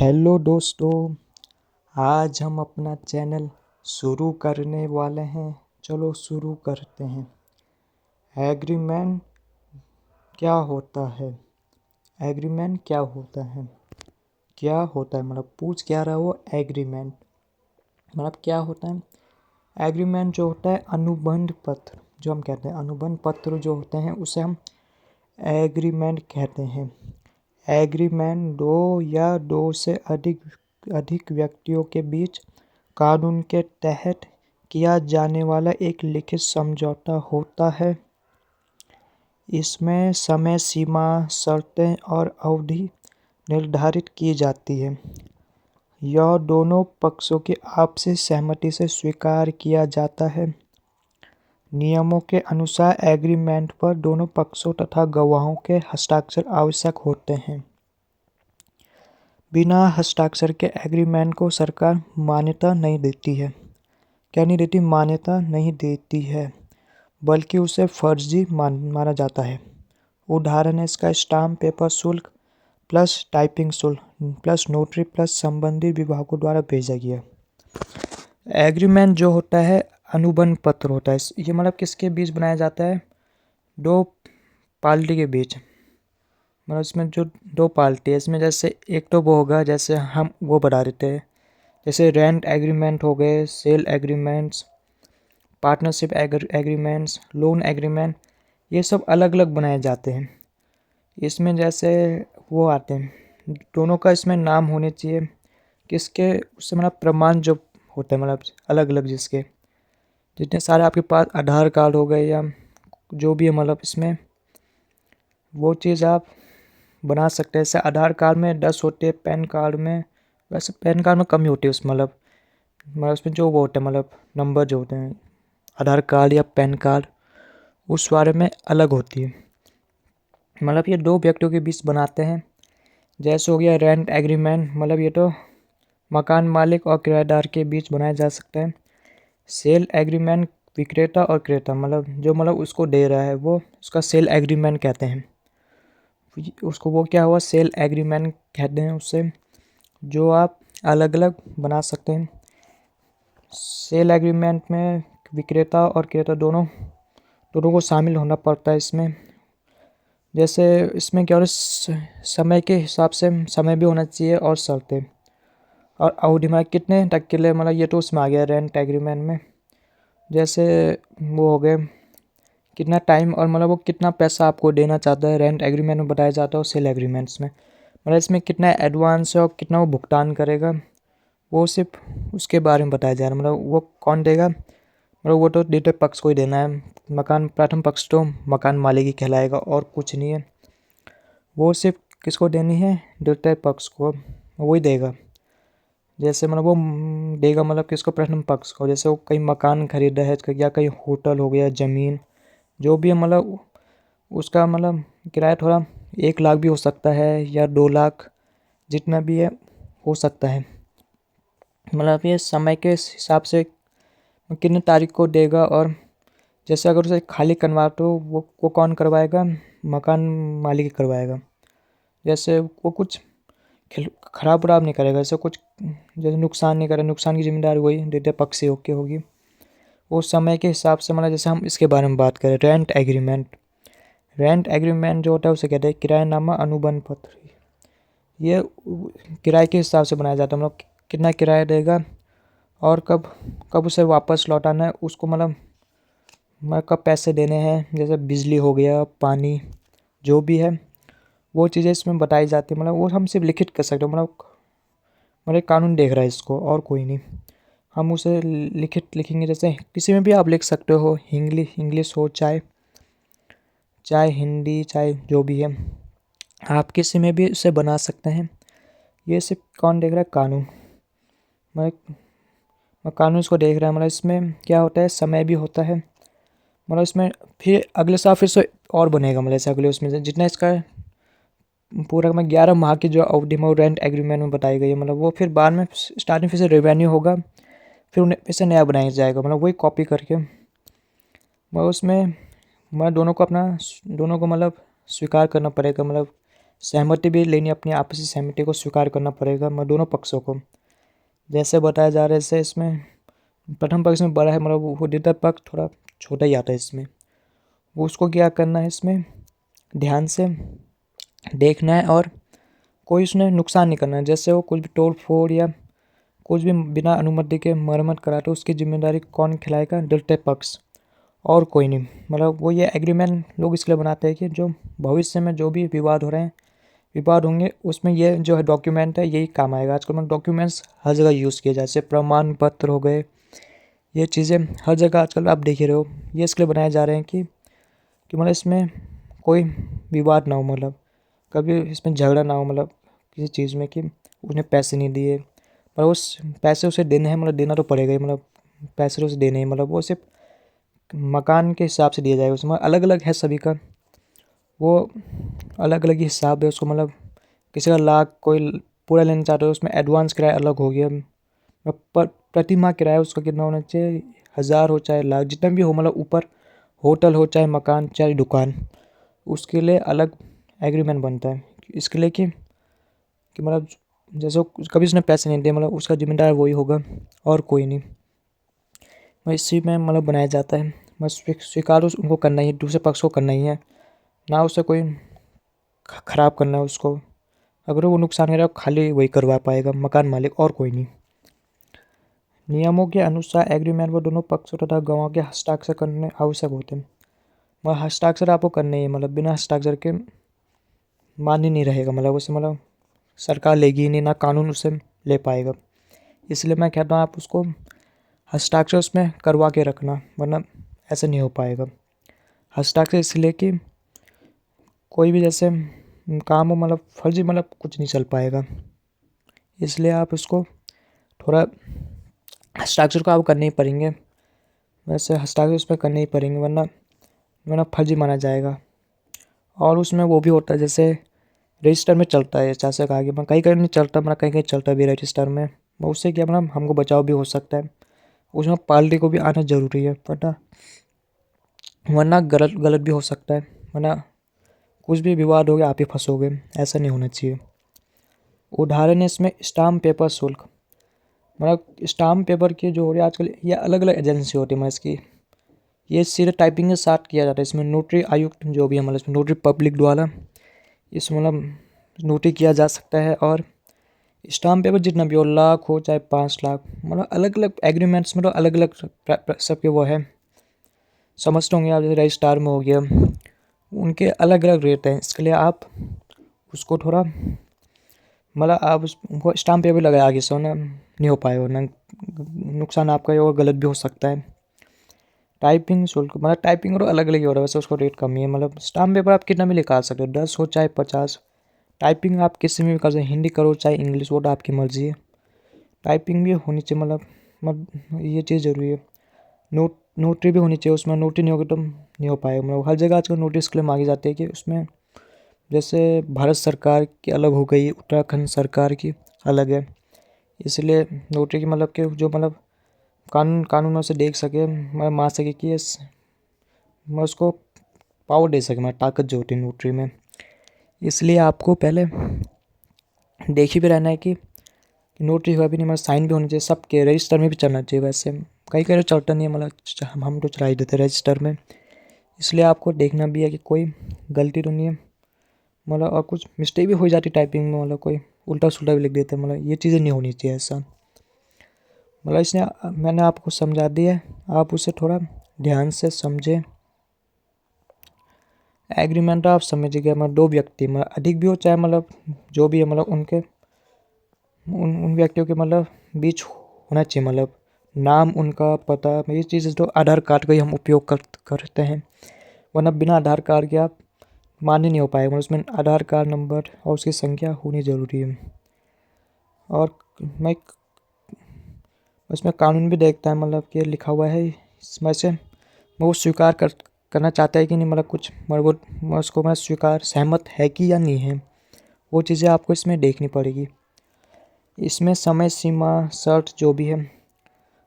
Hello दोस्तों, आज हम अपना चैनल शुरू करने वाले हैं। चलो शुरू करते हैं। एग्रीमेंट क्या होता है? एग्रीमेंट क्या होता है? क्या होता है मतलब पूछ क्या रहा वो एग्रीमेंट मतलब क्या होता है? एग्रीमेंट जो होता है अनुबंध पत्र, जो हम कहते हैं अनुबंध पत्र जो होते हैं उसे हम एग्रीमेंट कहते हैं। एग्रीमेंट दो या दो से अधिक व्यक्तियों के बीच कानून के तहत किया जाने वाला एक लिखित समझौता होता है। इसमें समय सीमा, शर्तें और अवधि निर्धारित की जाती है। यह दोनों पक्षों की आपसी सहमति से स्वीकार किया जाता है। नियमों के अनुसार एग्रीमेंट पर दोनों पक्षों तथा गवाहों के हस्ताक्षर आवश्यक होते हैं। बिना हस्ताक्षर के एग्रीमेंट को सरकार मान्यता नहीं देती है। क्या नहीं देती? मान्यता नहीं देती है, बल्कि उसे फर्जी माना जाता है। उदाहरण है इसका स्टाम्प पेपर शुल्क प्लस टाइपिंग शुल्क प्लस नोटरी प्लस संबंधित विभागों द्वारा भेजा गया। एग्रीमेंट जो होता है अनुबंध पत्र होता है। ये मतलब किसके बीच बनाया जाता है? दो पार्टी के बीच। मतलब इसमें जो दो पार्टी है इसमें जैसे एक तो वो होगा, जैसे हम वो बता देते हैं, जैसे रेंट एग्रीमेंट हो गए, sale agreements, partnership agreements, loan agreement, ये सब अलग अलग बनाए जाते हैं। इसमें जैसे वो आते हैं, दोनों का इसमें नाम होने चाहिए किसके, उससे मतलब प्रमाण जो होते हैं मतलब अलग अलग, जिसके जितने सारे आपके पास आधार कार्ड हो गए या जो भी है, मतलब इसमें वो चीज़ आप बना सकते हैं। जैसे आधार कार्ड में 10 होते हैं, पैन कार्ड में वैसे पैन कार्ड में कम ही होती है उसमें, मतलब उसमें जो वो होते हैं मतलब नंबर जो होते हैं आधार कार्ड या पैन कार्ड उस बारे में अलग होती है। मतलब ये दो व्यक्तियों के बीच बनाते हैं। जैसे हो गया रेंट एग्रीमेंट, मतलब ये तो मकान मालिक और किराएदार के बीच बनाया जा सकता है। सेल एग्रीमेंट विक्रेता और क्रेता, मतलब जो मतलब उसको दे रहा है वो उसका सेल एग्रीमेंट कहते हैं। उसको वो क्या हुआ, सेल एग्रीमेंट कहते हैं उससे, जो आप अलग अलग बना सकते हैं। सेल एग्रीमेंट में विक्रेता और क्रेता दोनों को शामिल होना पड़ता है इसमें। जैसे इसमें क्या हो रहा है, समय के हिसाब से समय भी होना चाहिए और शर्तें और अवधि में कितने तक के लिए, मतलब ये तो उसमें आ गया रेंट एग्रीमेंट में। जैसे वो हो गए कितना टाइम और मतलब वो कितना पैसा आपको देना चाहता है, रेंट एग्रीमेंट में बताया जाता है। और सेल एग्रीमेंट्स में मतलब इसमें कितना एडवांस है और कितना वो भुगतान करेगा, वो सिर्फ उसके बारे में बताया जा रहा है। मतलब वो कौन देगा, मतलब वो तो द्वितीय पक्ष को ही देना है। मकान प्रथम पक्ष तो मकान मालिक ही कहलाएगा और कुछ नहीं है। वो सिर्फ किसको देनी है? द्वितीय पक्ष को, वही देगा। जैसे मतलब वो देगा मतलब किसको? प्रथम पक्ष को। जैसे वो कहीं मकान खरीदा है या कहीं होटल हो गया, ज़मीन जो भी है, मतलब उसका मतलब किराया थोड़ा 1 लाख भी हो सकता है या 2 लाख, जितना भी है हो सकता है। मतलब ये समय के हिसाब से कितने तारीख को देगा। और जैसे अगर उसे खाली करवा तो वो कौन करवाएगा? मकान मालिक ही करवाएगा। जैसे वो कुछ खराब वराब नहीं करेगा, जैसे कुछ जैसे नुकसान नहीं करेगा, नुकसान की जिम्मेदारी वही द्वितीय पक्ष से होगी। वो समय के हिसाब से, मतलब जैसे हम इसके बारे में बात करें, रेंट एग्रीमेंट। रेंट एग्रीमेंट जो होता है उसे कहते हैं किराएनामा अनुबंध पत्र। ये किराए के हिसाब से बनाया जाता है, मतलब कितना किराया देगा और कब कब उसे वापस लौटाना है उसको, मतलब कब पैसे देने हैं। जैसे बिजली हो गया, पानी जो भी है वो चीज़ें इसमें बताई जाती है। मतलब वो हम सिर्फ लिखित कर सकते हो, मतलब कानून देख रहा है इसको और कोई नहीं। हम उसे लिखित लिखेंगे, जैसे किसी में भी आप लिख सकते हो, इंग्लिश हो चाहे हिंदी, चाहे जो भी है, आप किसी में भी उसे बना सकते हैं। ये सिर्फ कौन देख रहा है? कानून। मतलब कानून इसको देख रहा है। मतलब इसमें क्या होता है, समय भी होता है। मतलब इसमें फिर अगले साल फिर से और बनेगा, मतलब जैसे अगले उसमें से जितना इसका पूरा में 11 माह की जो अवधि में रेंट एग्रीमेंट में बताई गई है, मतलब वो फिर बाद में स्टार्टिंग फिर से रेवेन्यू होगा, फिर उन्हें फिर से नया बनाया जाएगा, मतलब वही कॉपी करके। मैं उसमें मैं दोनों को मतलब स्वीकार करना पड़ेगा। मतलब सहमति भी लेनी, अपनी आपसी सहमति को स्वीकार करना पड़ेगा मतलब दोनों पक्षों को। जैसे बताया जा रहा है इससे इसमें प्रथम पक्ष में बड़ा है मतलब वो द्वितीय पक्ष थोड़ा छोटा ही आता है इसमें। वो उसको क्या करना है इसमें ध्यान से देखना है और कोई उसने नुकसान नहीं करना है। जैसे वो कुछ भी तोड़ फोड़ या कुछ भी बिना अनुमति के मरम्मत करा तो उसकी जिम्मेदारी कौन खिलाएगा? द्वितीय पक्ष, और कोई नहीं। मतलब वो ये एग्रीमेंट लोग इसलिए बनाते हैं कि जो भविष्य में जो भी विवाद होंगे उसमें ये जो है डॉक्यूमेंट है यही काम आएगा। आजकल मतलब डॉक्यूमेंट्स हर जगह यूज़ किए जैसे प्रमाण पत्र हो गए, ये चीज़ें हर जगह आजकल आप देख ही रहे हो। ये इसलिए बनाए जा रहे हैं कि मतलब इसमें कोई विवाद ना हो, मतलब कभी इसमें झगड़ा ना हो, मतलब किसी चीज़ में कि उसने पैसे नहीं दिए पर उस पैसे उसे देने हैं, मतलब देना तो पड़ेगा ही, मतलब पैसे तो उसे देने ही, मतलब वो सिर्फ मकान के हिसाब से दिया जाएगा। उसमें अलग अलग है सभी का, वो अलग अलग ही हिसाब है उसको। मतलब किसी का लाख कोई पूरा लेना चाहता है उसमें एडवांस किराया अलग हो गया। पर प्रति माह किराया उसका कितना होना चाहिए? 1000 हो चाहे लाख, जितना भी हो, मतलब ऊपर होटल हो चाहे मकान चाहे दुकान, उसके लिए अलग एग्रीमेंट बनता है। इसके लिए कि मतलब जैसे कभी उसने पैसे नहीं दिए मतलब उसका जिम्मेदार वही होगा और कोई नहीं। इसी में मतलब बनाया जाता है। बस स्वीकार उनको करना ही है, दूसरे पक्ष को करना ही है, ना उससे कोई ख़राब करना है उसको। अगर वो नुकसान करेगा खाली वही करवा पाएगा, मकान मालिक, और कोई नहीं। नियमों के अनुसार एग्रीमेंट को दोनों पक्षों तथा गवाहों के हस्ताक्षर करने आवश्यक होते हैं। मतलब हस्ताक्षर आपको करने ही, मतलब बिना हस्ताक्षर के मान्य नहीं रहेगा, मतलब उसे मतलब सरकार लेगी ही नहीं, ना कानून उसे ले पाएगा। इसलिए मैं कहता हूँ आप उसको हस्ताक्षर उसमें करवा के रखना, वरना ऐसा नहीं हो पाएगा। हस्ताक्षर इसलिए कि कोई भी जैसे काम हो मतलब फर्जी मतलब कुछ नहीं चल पाएगा, इसलिए आप उसको थोड़ा हस्ताक्षर को आप करने ही पड़ेंगे। वैसे हस्ताक्षर उसमें करने ही पड़ेंगे, वरना फर्जी माना जाएगा। और उसमें वो भी होता है जैसे रजिस्टर में चलता है, जैसे कहा कि मैं कहीं कहीं नहीं चलता, मतलब कहीं कहीं चलता भी रजिस्टर में, उससे क्या मतलब हमको बचाव भी हो सकता है। उसमें पार्टी को भी आना ज़रूरी है, वरना गलत भी हो सकता है, वरना कुछ भी विवाद हो गया आप ही फंसोगे, ऐसा नहीं होना चाहिए। उदाहरण है इसमें स्टाम्प पेपर शुल्क। मतलब स्टाम्प पेपर की जो हो रही है आजकल, ये अलग अलग एजेंसी होती है, मतलब इसकी ये सीधे टाइपिंग के साथ किया जाता है। इसमें नोटरी आयुक्त जो भी है मतलब इसमें नोटरी पब्लिक द्वारा इसमें मतलब नोटरी किया जा सकता है। और स्टाम्प पेपर जितना भी हो, लाख हो चाहे 5 लाख, मतलब अलग अलग एग्रीमेंट्स में तो अलग अलग सबके वो है, समझते होंगे आप। जैसे रजिस्ट्रार में हो गया, उनके अलग अलग रेट हैं। इसके लिए आप उसको थोड़ा मतलब आप उसको स्टाम्प पेपर लगाए आगे से, ना नहीं हो पाएगा, ना नुकसान आपका ही होगा, गलत भी हो सकता है। टाइपिंग शुल्क मतलब टाइपिंग और अलग अलग ही हो रहा है, वैसे उसको रेट कम ही है। मतलब स्टाम्प पेपर आप कितना भी निकाल सकते हो, 10 हो चाहे 50। टाइपिंग आप किसी में भी कर सकते, हिंदी करो चाहे इंग्लिश, वो तो आपकी मर्ज़ी है। टाइपिंग भी होनी चाहिए, मतलब ये चीज़ ज़रूरी है। नोटरी भी होनी चाहिए उसमें, नोटरी नहीं होगी तो नहीं हो पाएगा। मतलब हर जगह आजकल नोटिस क्लेम मांगी जाती है कि उसमें जैसे भारत सरकार की अलग हो गई, उत्तराखंड सरकार की अलग है, इसलिए नोटरी की मतलब कि जो मतलब कानूनों से देख सके, मैं मान सके कि मैं उसको पावर दे सके, मैं ताकत जो होती है नोटरी में। इसलिए आपको पहले देख ही भी रहना है कि नोटरी हुआ भी नहीं, मतलब साइन भी होनी चाहिए, सबके रजिस्टर में भी चलना चाहिए। वैसे कई कई चलता नहीं है, मतलब हम तो चला ही देते रजिस्टर में। इसलिए आपको देखना भी है कि कोई गलती तो नहीं है, मतलब और कुछ मिस्टेक भी हो जाती टाइपिंग में, मतलब कोई उल्टा सुल्टा भी लिख देते हैं, मतलब ये चीज़ें नहीं होनी चाहिए ऐसा। मतलब इसने मैंने आपको समझा दिया है, आप उसे थोड़ा ध्यान से समझें। एग्रीमेंट आप समझिएगा, मतलब 2 व्यक्ति मतलब अधिक भी हो चाहे मतलब जो भी है, मतलब उनके उन व्यक्तियों के मतलब बीच होना चाहिए, मतलब नाम उनका पता, ये चीज़ तो आधार कार्ड का ही हम उपयोग करते हैं, वरना बिना आधार कार्ड के आप मान्य नहीं हो पाएगा। मतलब उसमें आधार कार्ड नंबर और उसकी संख्या होनी ज़रूरी है। और मैं उसमें कानून भी देखता है, मतलब कि लिखा हुआ है इसमें से वो स्वीकार करना चाहता है कि नहीं, मतलब कुछ मतलब वो उसको मैं स्वीकार सहमत है कि या नहीं है, वो चीज़ें आपको इसमें देखनी पड़ेगी। इसमें समय सीमा शर्त जो भी है,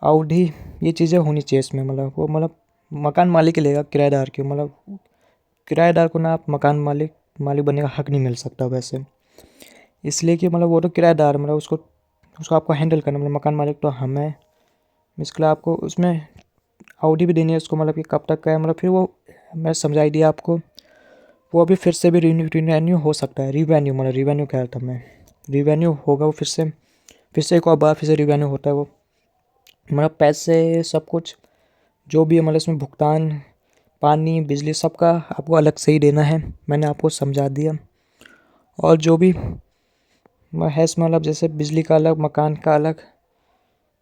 अवधि, ये चीज़ें होनी चाहिए इसमें। मतलब वो मतलब मकान मालिक ही लेगा किराएदार की, मतलब किराएदार को ना आप मकान मालिक मालिक बनने का हक नहीं मिल सकता वैसे। इसलिए कि मतलब वो तो किराएदार, मतलब उसको आपको हैंडल करना, मतलब मकान मालिक तो हम हैं। इसके लिए आपको उसमें अवधि भी देनी है उसको, मतलब कि कब तक का है, मतलब फिर वो मैं समझा ही दिया आपको। वो अभी फिर से भी रिन्यू हो सकता है, रिवेन्यू, मतलब रिवेन्यू कह रहा था मैं, रिवेन्यू होगा वो फिर से एक और बार फिर से रिवेन्यू होता है वो, मतलब पैसे सब कुछ जो भी है, मतलब इसमें भुगतान पानी बिजली सबका आपको अलग से ही देना है, मैंने आपको समझा दिया। और जो भी है इसमें, मतलब जैसे बिजली का अलग, मकान का अलग,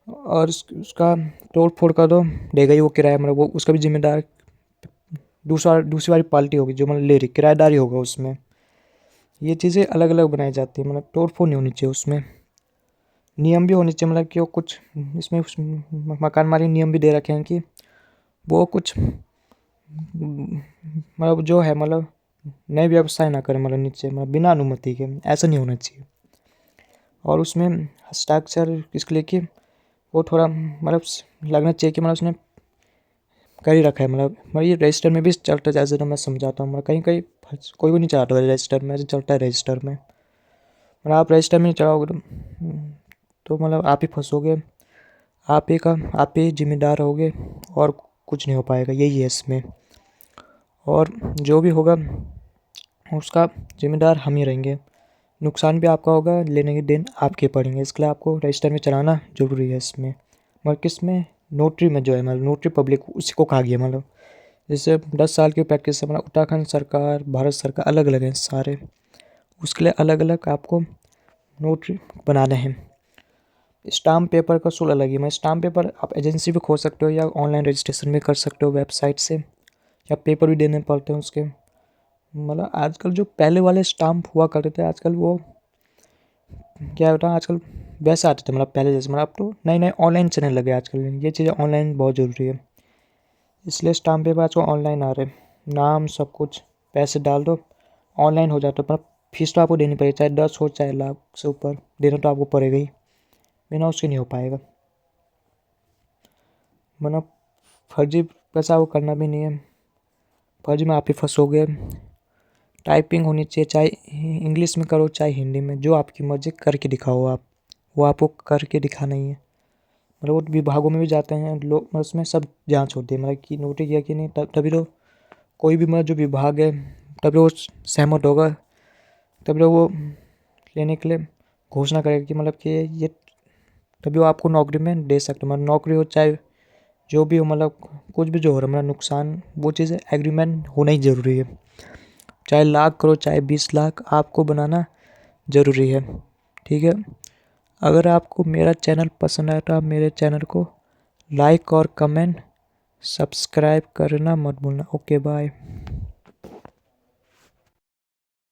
और उसका तोड़ फोड़ का तो देगा ही वो किराया, मतलब वो उसका भी जिम्मेदार दूसरी वाली पार्टी होगी जो मतलब ले रही, किराएदार ही होगा उसमें। ये चीज़ें अलग अलग बनाई जाती है, मतलब तोड़ फोड़ नहीं होनी चाहिए उसमें। नियम भी होने चाहिए, मतलब कि वो कुछ इसमें मकान मालिक नियम भी दे रखे हैं कि वो कुछ मतलब जो है, मतलब नए व्यवसाय ना करें, मतलब नीचे, मतलब बिना अनुमति के, ऐसा नहीं होना चाहिए। और उसमें हस्ताक्षर इसके लिए कि वो थोड़ा मतलब लगना चाहिए कि मतलब उसने कर ही रखा है, मतलब ये रजिस्टर में भी चलता है, जैसे तो मैं समझाता हूँ, मतलब कहीं कहीं कोई भी नहीं चलाता रजिस्टर में, ऐसे चलता है रजिस्टर में, मतलब आप रजिस्टर में नहीं चलाओगे तो मतलब आप ही फंसोगे, आप ही जिम्मेदार रहोगे, और कुछ नहीं हो पाएगा, यही है इसमें। और जो भी होगा उसका जिम्मेदार हम ही रहेंगे, नुकसान भी आपका होगा, लेने के दिन आपके पड़ेंगे, इसके लिए आपको रजिस्टर में चलाना ज़रूरी है इसमें। मगर किस में, नोटरी में जो है, मतलब नोटरी पब्लिक उसी को कहा गया, मतलब जैसे 10 साल की प्रैक्टिस है, मतलब उत्तराखंड सरकार, भारत सरकार अलग अलग हैं सारे, उसके लिए अलग अलग आपको नोटरी बनाने हैं। स्टाम्प पेपर का शुल्क अलग है, मैं स्टाम्प पेपर आप एजेंसी भी खोल सकते हो या ऑनलाइन रजिस्ट्रेशन भी कर सकते हो वेबसाइट से, या पेपर भी देने पड़ते हैं उसके। मतलब आजकल जो पहले वाले स्टाम्प हुआ करते थे, आजकल वो क्या होता है, आजकल वैसे आते थे, मतलब पहले जैसे, मतलब अब तो नए नए ऑनलाइन चलने लगे आजकल, ये चीज़ें ऑनलाइन बहुत ज़रूरी है, इसलिए स्टाम्प पेपर आजकल ऑनलाइन आ रहे हैं, नाम सब कुछ पैसे डाल दो ऑनलाइन हो जाता है, पर फीस तो आपको देनी पड़ेगी, चाहे 10 हो चाहे लाख से ऊपर, देना तो आपको पड़ेगा ही, बिना उसके नहीं हो पाएगा। मतलब फर्जी पैसा वो करना भी नहीं है, फर्जी में आप ही फंसोगे। टाइपिंग होनी चाहिए, चाहे इंग्लिश में करो चाहे हिंदी में, जो आपकी मर्ज़ी करके दिखाओ आप, वो आपको करके दिखाना ही है। मतलब वो विभागों में भी जाते हैं लोग, मतलब उसमें सब जांच होती है, मतलब कि नोटरी किया कि नहीं, तभी तो कोई भी मतलब जो विभाग है तभी वो सहमत होगा, तभी तो वो लेने के लिए घोषणा करेगा कि मतलब कि ये, तभी वो आपको नौकरी में दे सकते, मतलब नौकरी हो चाहे जो भी हो, मतलब कुछ भी जो हो रहा है, मतलब नुकसान, वो चीज़ एग्रीमेंट होना ही ज़रूरी है, चाहे लाख करो चाहे 20 लाख, आपको बनाना ज़रूरी है। ठीक है, अगर आपको मेरा चैनल पसंद आया तो आप मेरे चैनल को लाइक और कमेंट सब्सक्राइब करना मत भूलना। Okay bye.